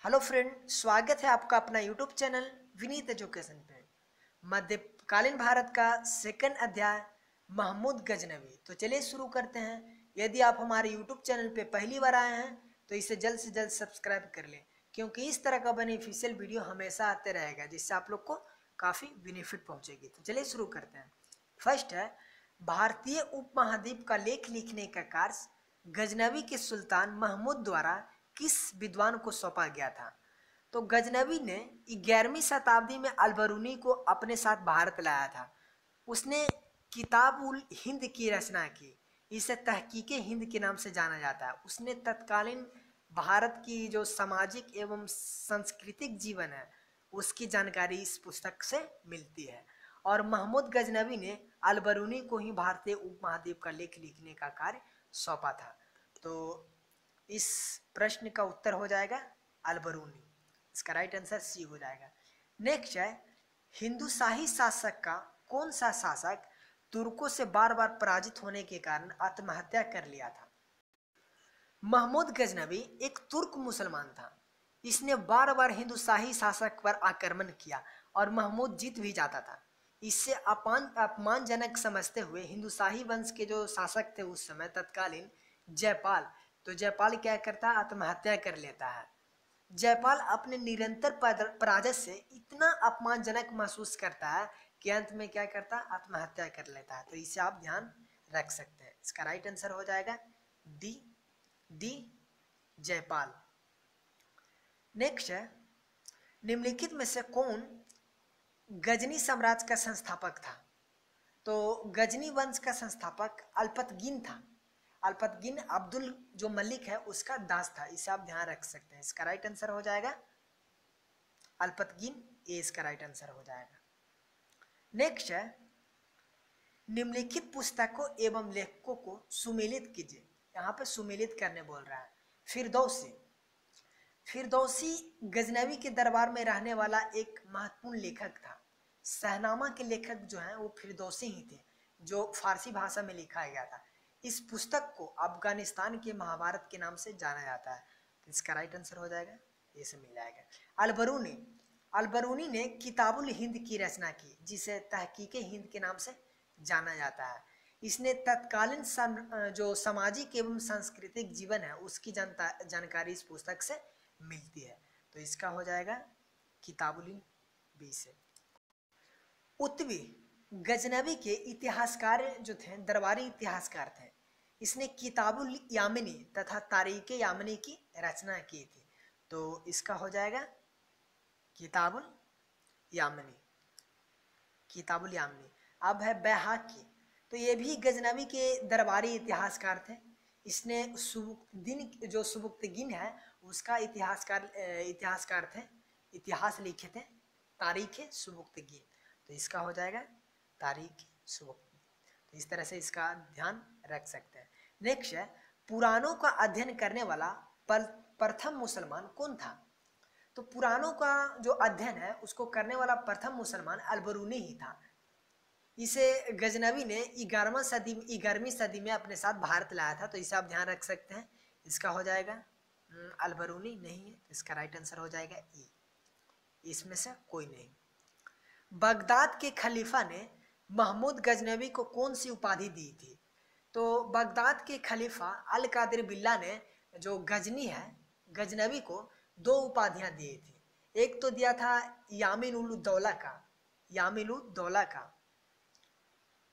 Hello friend, स्वागत है आपका अपना यूट्यूब चैनल विनीत एजुकेशन पे। मध्यकालीन भारत का सेकंड अध्याय महमूद गजनवी। तो चलिए शुरू करते हैं। यदि आप हमारे यूट्यूब चैनल पे पहली बार आए हैं तो इसे जल्द से जल्द सब्सक्राइब कर लें, क्योंकि इस तरह का बेनिफिशियल वीडियो हमेशा आते रहेगा जिससे आप लोग को काफ़ी बेनिफिट पहुँचेगी। तो चलिए शुरू करते हैं। फर्स्ट है, भारतीय उपमहाद्वीप का लेख लिखने का कार्य गजनवी के सुल्तान महमूद द्वारा किस विद्वान को सौंपा गया था? तो गजनवी ने 11वीं शताब्दी में अलबरूनी को अपने साथ भारत लाया था। उसने किताब उल हिंद की रचना की। इसे तहकीके हिंद के नाम से जाना जाता है। उसने तत्कालीन भारत की जो सामाजिक एवं सांस्कृतिक जीवन है उसकी जानकारी इस पुस्तक से मिलती है। और महमूद गजनवी ने अलबरूनी को ही भारतीय उपमहाद्वीप का लेख लिखने का कार्य सौंपा था। तो इस प्रश्न का उत्तर हो जाएगा अलबरूनी। इसका राइट आंसर सी हो जाएगा। नेक्स्ट है, हिंदू शाही शासक का कौन सा शासक तुर्कों से बार बार पराजित होने के कारण आत्महत्या कर लिया था? महमूद गजनवी एक तुर्क मुसलमान था। इसने बार बार हिंदू शाही शासक पर आक्रमण किया और महमूद जीत भी जाता था। इससे अपमानजनक समझते हुए हिंदू शाही वंश के जो शासक थे उस समय तत्कालीन जयपाल, तो जयपाल क्या करता है, आत्महत्या कर लेता है। जयपाल अपने निरंतर पराजय से इतना अपमानजनक महसूस करता है कि अंत में क्या करता है, आत्महत्या कर लेता है। तो इसे आप ध्यान रख सकते हैं। इसका राइट आंसर हो जाएगा डी जयपाल। नेक्स्ट है, निम्नलिखित में से कौन गजनी साम्राज्य का संस्थापक था? तो गजनी वंश का संस्थापक अल्पतगिन था। अल्पतगिन अब्दुल जो मलिक है उसका दास था। इसे आप ध्यान रख सकते हैं। इसका राइट आंसर हो जाएगा अल्पतगिन, ये इसका राइट आंसर हो जाएगा। नेक्स्ट है, निम्नलिखित पुस्तकों एवं लेखकों को सुमेलित कीजिए। यहाँ पे सुमेलित करने बोल रहा है। फिरदौसी फिरदौसी गजनवी के दरबार में रहने वाला एक महत्वपूर्ण लेखक था। शहनामा के लेखक जो हैं वो फिरदौसी ही थे, जो फारसी भाषा में लिखा गया था। इस पुस्तक को अफगानिस्तान के महाभारत के नाम से जाना जाता है। तो इसका राइट आंसर हो जाएगा, ये से मिल जाएगा। अलबरूनी अलबरूनी ने किताबुल हिंद की रचना की, जिसे तहकीके हिंद के नाम से जाना जाता है। इसने तत्कालीन जो सामाजिक एवं सांस्कृतिक जीवन है उसकी जानकारी इस पुस्तक से मिलती है। तो इसका हो जाएगा किताबुल बी से। उत्वी गजनवी के इतिहासकार जो थे दरबारी इतिहासकार थे। इसने किताबुल यामिनी तथा तारीख यामिनी की रचना की थी। तो इसका हो जाएगा किताबुल यामिनी। किताबुल यामिनी। अब है बैहाकी, तो ये भी गजनवी के दरबारी इतिहासकार थे। इसने सुबुक्तगिन है उसका इतिहासकार थे, इतिहास लिखे थे, तारीख सुबुक्तगिन। तो इसका हो जाएगा तारीख सुबुक्तगिन। तो इस तरह से इसका ध्यान रख सकते हैं। नेक्स्ट है, पुराणों का अध्ययन करने वाला प्रथम मुसलमान कौन था? तो पुराणों का जो अध्ययन है उसको करने वाला प्रथम मुसलमान अलबरूनी ही था। इसे गजनवी ने 11वीं सदी में अपने साथ भारत लाया था। तो इसे आप ध्यान रख सकते हैं। इसका हो जाएगा अलबरूनी नहीं है। इसका राइट आंसर हो जाएगा ई, इसमें से कोई नहीं। बगदाद के खलीफा ने महमूद गजनवी को कौन सी उपाधि दी थी? तो बगदाद के खलीफा अल कादिर बिल्ला ने जो गजनी है गजनवी को दो उपाधियां दी थी। एक तो दिया था यामिन उल दौला का, यामिन उल दौला का।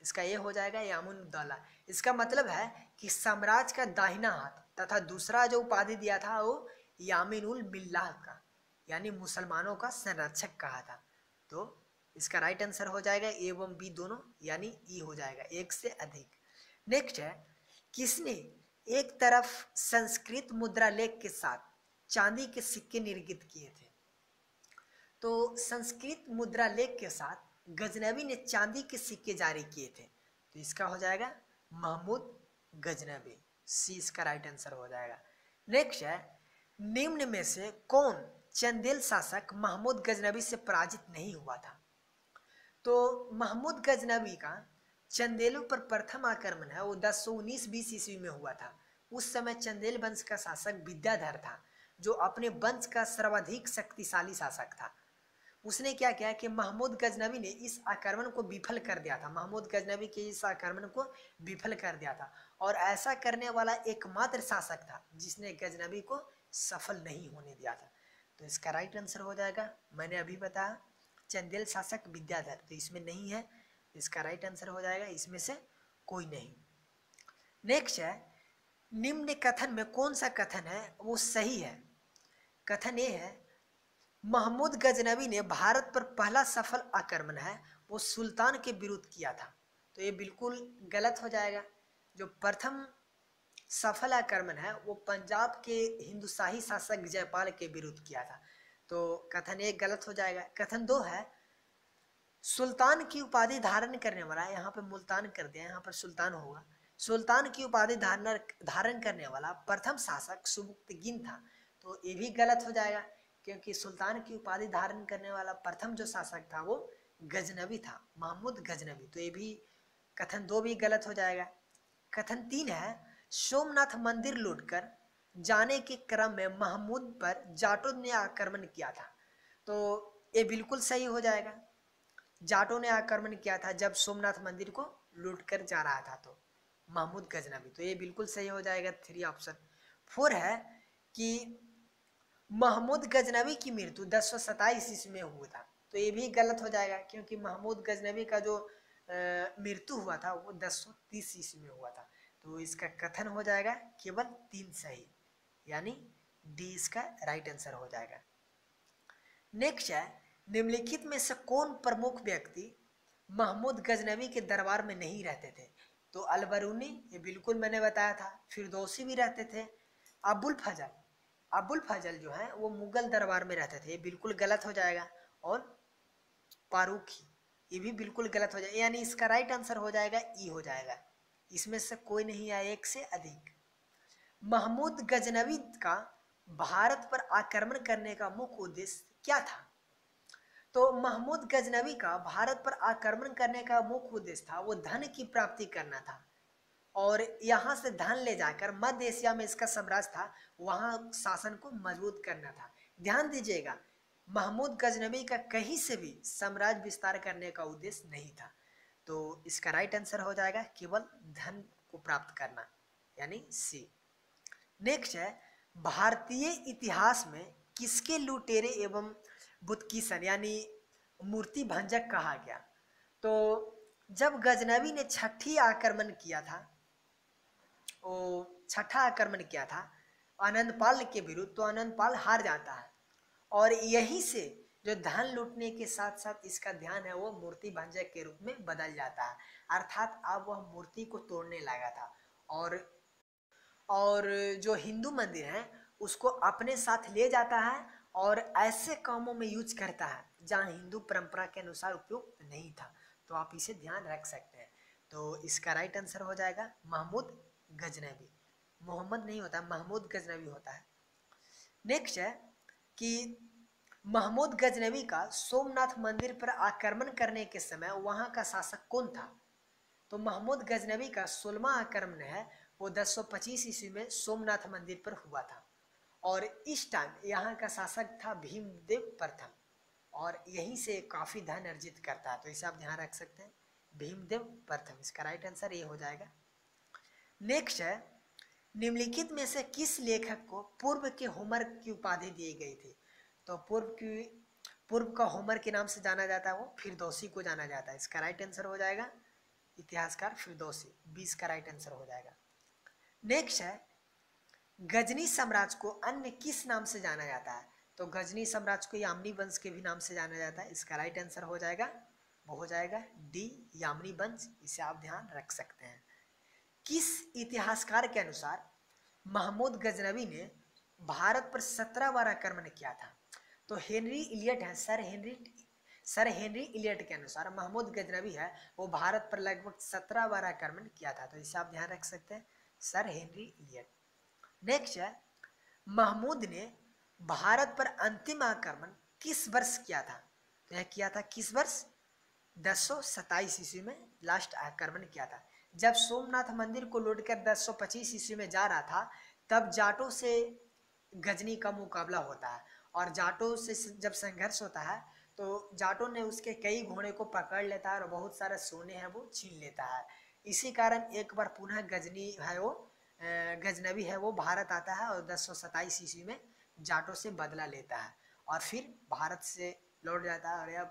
इसका ये हो जाएगा यामुन दौला। इसका मतलब है कि साम्राज्य का दाहिना हाथ। तथा दूसरा जो उपाधि दिया था वो यामिन उल मिल्लाह का, यानी मुसलमानों का संरक्षक कहा था। तो इसका राइट आंसर हो जाएगा ए एवं बी दोनों, यानी ई हो जाएगा, एक से अधिक। नेक्स्ट है, किसने एक तरफ संस्कृत मुद्रा लेख के साथ चांदी के सिक्के निर्मित किए थे? तो संस्कृत मुद्रा लेख के साथ गजनवी ने चांदी के सिक्के जारी किए थे। तो इसका हो जाएगा महमूद गजनवी, सी इसका राइट आंसर हो जाएगा। नेक्स्ट है, निम्न में से कौन चंदेल शासक महमूद गजनवी से पराजित नहीं हुआ था? तो महमूद गजनवी का चंदेलों पर प्रथम आक्रमण है वो 1019-20 ईस्वी में हुआ था। उस समय चंदेल वंश का शासक विद्याधर था। जो अपने वंश का सर्वाधिक शक्तिशाली शासक था। उसने क्या किया कि महमूद गजनवी ने इस आक्रमण को विफल कर दिया था। महमूद गजनवी के इस आक्रमण को विफल कर दिया था और ऐसा करने वाला एकमात्र शासक था जिसने गजनवी को सफल नहीं होने दिया था। तो इसका राइट आंसर हो जाएगा, मैंने अभी बताया, चंदेल शासक विद्याधर। तो इसमें नहीं है, इसका राइट आंसर हो जाएगा इसमें से कोई नहीं। नेक्स्ट है, निम्न कथन में कौन सा कथन है वो सही है। कथन ये है, महमूद गजनवी ने भारत पर पहला सफल आक्रमण है वो सुल्तान के विरुद्ध किया था। तो ये बिल्कुल गलत हो जाएगा। जो प्रथम सफल आक्रमण है वो पंजाब के हिंदुशाही शासक जयपाल के विरुद्ध किया था। तो कथन एक गलत हो जाएगा। कथन दो है, सुल्तान की उपाधि धारण करने वाला, यहाँ पे मुल्तान कर दिया, यहाँ पर सुल्तान होगा। सुल्तान की उपाधि धारण करने वाला प्रथम शासक सुबुक्तगिन था। तो ये भी गलत हो जाएगा क्योंकि सुल्तान की उपाधि धारण करने वाला प्रथम जो शासक था वो गजनवी था, महमूद गजनवी। तो ये भी कथन दो भी गलत हो जाएगा। कथन तीन है, सोमनाथ मंदिर लूटकर जाने के क्रम में महमूद पर जाटों ने आक्रमण किया था। तो ये बिल्कुल सही हो जाएगा। जाटों ने आक्रमण किया था जब सोमनाथ मंदिर को लूटकर जा रहा था, तो महमूद गजनवी। तो ये बिल्कुल सही हो जाएगा, 3 ऑप्शन। 4 है कि महमूद गजनवी की मृत्यु 1027 ईस्वी में हुआ था। तो ये भी गलत हो जाएगा क्योंकि महमूद गजनवी का जो मृत्यु हुआ था वो 1030 ईस्वी में हुआ था। तो इसका कथन हो जाएगा केवल 3 सही, यानी डी इसका राइट आंसर हो जाएगा। नेक्स्ट है, निम्नलिखित में से कौन प्रमुख व्यक्ति महमूद गजनवी के दरबार में नहीं रहते थे। तो अलबरूनी, ये बिल्कुल मैंने बताया था। फिरदौसी भी रहते थे। अबुल फजल जो है वो मुगल दरबार में रहते थे, ये बिल्कुल गलत हो जाएगा। और फारूकी, ये भी बिल्कुल गलत हो जाएगा, यानी इसका राइट आंसर हो जाएगा ई हो जाएगा। इसमें से कोई नहीं आया, एक से अधिक। महमूद गजनवी का भारत पर आक्रमण करने का मुख्य उद्देश्य क्या था। तो महमूद गजनवी का भारत पर आक्रमण करने का मुख्य उद्देश्य था वो धन की प्राप्ति करना था और यहाँ से धन ले जाकर मध्य एशिया में इसका साम्राज्य था वहाँ शासन को मजबूत करना था। ध्यान दीजिएगा, महमूद गजनवी का कहीं से भी साम्राज्य विस्तार करने का उद्देश्य नहीं था। तो इसका राइट आंसर हो जाएगा केवल धन को प्राप्त करना, यानी सी। नेक्स्ट है, भारतीय इतिहास में किसके लुटेरे एवं बुतकीसन यानी मूर्ति भंजक कहा गया। तो जब गजनवी ने छठी आक्रमण किया था, वो छठा आक्रमण किया था आनंदपाल के विरुद्ध, तो आनंदपाल हार जाता है और यहीं से जो धन लूटने के साथ साथ इसका ध्यान है वो मूर्ति भंजक के रूप में बदल जाता है। अर्थात अब वह मूर्ति को तोड़ने लगा था और जो हिंदू मंदिर है उसको अपने साथ ले जाता है और ऐसे कामों में यूज करता है जहाँ हिंदू परंपरा के अनुसार उपयुक्त नहीं था। तो आप इसे ध्यान रख सकते हैं। तो इसका राइट आंसर हो जाएगा महमूद गजनवी। मोहम्मद नहीं होता, महमूद गजनवी होता है। नेक्स्ट है कि महमूद गजनवी का सोमनाथ मंदिर पर आक्रमण करने के समय वहाँ का शासक कौन था। तो महमूद गजनवी का 16वां आक्रमण है वो 1025 ईस्वी में सोमनाथ मंदिर पर हुआ था और इस टाइम यहाँ का शासक था भीमदेव प्रथम और यहीं से काफ़ी धन अर्जित करता है। तो इसे आप ध्यान रख सकते हैं, भीमदेव प्रथम। इसका राइट आंसर ये हो जाएगा। नेक्स्ट है, निम्नलिखित में से किस लेखक को पूर्व के होमर की उपाधि दी गई थी। तो पूर्व का होमर के नाम से जाना जाता है वो फिरदौसी को जाना जाता है। इसका राइट आंसर हो जाएगा इतिहासकार फिरदौसी, 20 का राइट आंसर हो जाएगा। नेक्स्ट है, गजनी साम्राज्य को अन्य किस नाम से जाना जाता है। तो गजनी साम्राज्य को यामनी वंश के भी नाम से जाना जाता है। इसका राइट आंसर हो जाएगा, वो हो जाएगा डी यामनी वंश। इसे आप ध्यान रख सकते हैं। किस इतिहासकार के अनुसार महमूद गजनवी ने भारत पर 17 बार आक्रमण किया था। तो हेनरी इलियट है, सर हेनरी इलियट के अनुसार महमूद गजनवी है वो भारत पर लगभग 17 बार आक्रमण किया था। तो इसे आप ध्यान रख सकते हैं, सर हेनरी इलियट। नेक्स्ट है, महमूद ने भारत पर अंतिम आक्रमण किस वर्ष किया था। तो यह किया था किस वर्ष, 1027 ईस्वी में लास्ट आक्रमण किया था। जब सोमनाथ मंदिर को लूटकर 1025 ईस्वी में जा रहा था तब जाटों से गजनी का मुकाबला होता है और जाटों से जब संघर्ष होता है तो जाटों ने उसके कई घोड़े को पकड़ लेता है और बहुत सारा सोने हैं वो छीन लेता है। इसी कारण एक बार पुनः गजनी है वो गजनवी है वो भारत आता है और 1027 ईस्वी में जाटों से बदला लेता है और फिर भारत से लौट जाता है।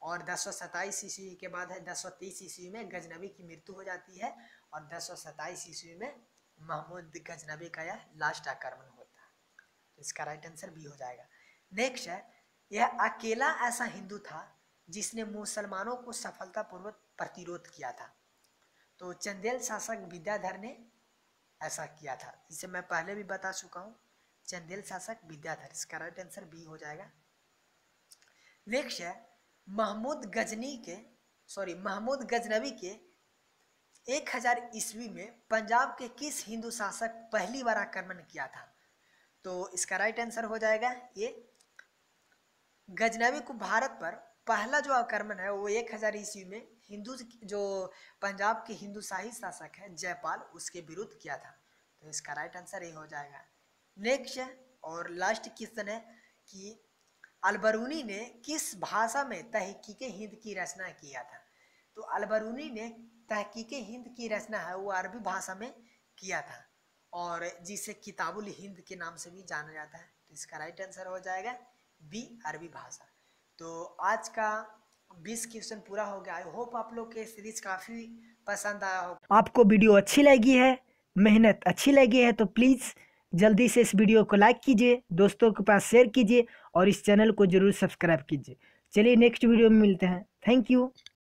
और 1027 ईस्वी के बाद है 1030 ईस्वी में गजनवी की मृत्यु हो जाती है और 1027 ईस्वी में महमूद गजनवी का यह लास्ट आक्रमण होता है। तो इसका राइट आंसर बी हो जाएगा। नेक्स्ट है, यह अकेला ऐसा हिंदू था जिसने मुसलमानों को सफलतापूर्वक प्रतिरोध किया था। तो चंदेल शासक विद्याधर ने ऐसा किया था, इसे मैं पहले भी बता चुका हूँ। चंदेल शासक विद्याधर, इसका राइट आंसर बी हो जाएगा। नेक्स्ट है, महमूद गजनवी के 1000 ईस्वी में पंजाब के किस हिंदू शासक पहली बार आक्रमण किया था? तो इसका राइट आंसर हो जाएगा ये। गजनवी को भारत पर पहला जो आक्रमण है वो 1000 ईस्वी में हिंदू जो पंजाब के हिंदू शाही शासक है जयपाल, उसके विरुद्ध किया था। तो इसका राइट आंसर ये हो जाएगा। नेक्स्ट है और लास्ट क्वेश्चन है कि अलबरूनी ने किस भाषा में तहकीके हिंद की रचना किया था? तो अलबरूनी ने तहकीके हिंद की रचना है वो अरबी भाषा में किया था और जिसे किताबुल हिंद के नाम से भी जाना जाता है। तो इसका राइट आंसर हो जाएगा बी, अरबी भाषा। तो आज का 20 क्वेश्चन पूरा हो गया। आई होप आप लोग के सीरीज काफ़ी पसंद आया हो। आपको वीडियो अच्छी लगी है, मेहनत अच्छी लगी है तो प्लीज़ जल्दी से इस वीडियो को लाइक कीजिए, दोस्तों के पास शेयर कीजिए और इस चैनल को जरूर सब्सक्राइब कीजिए। चलिए नेक्स्ट वीडियो में मिलते हैं। Thank you.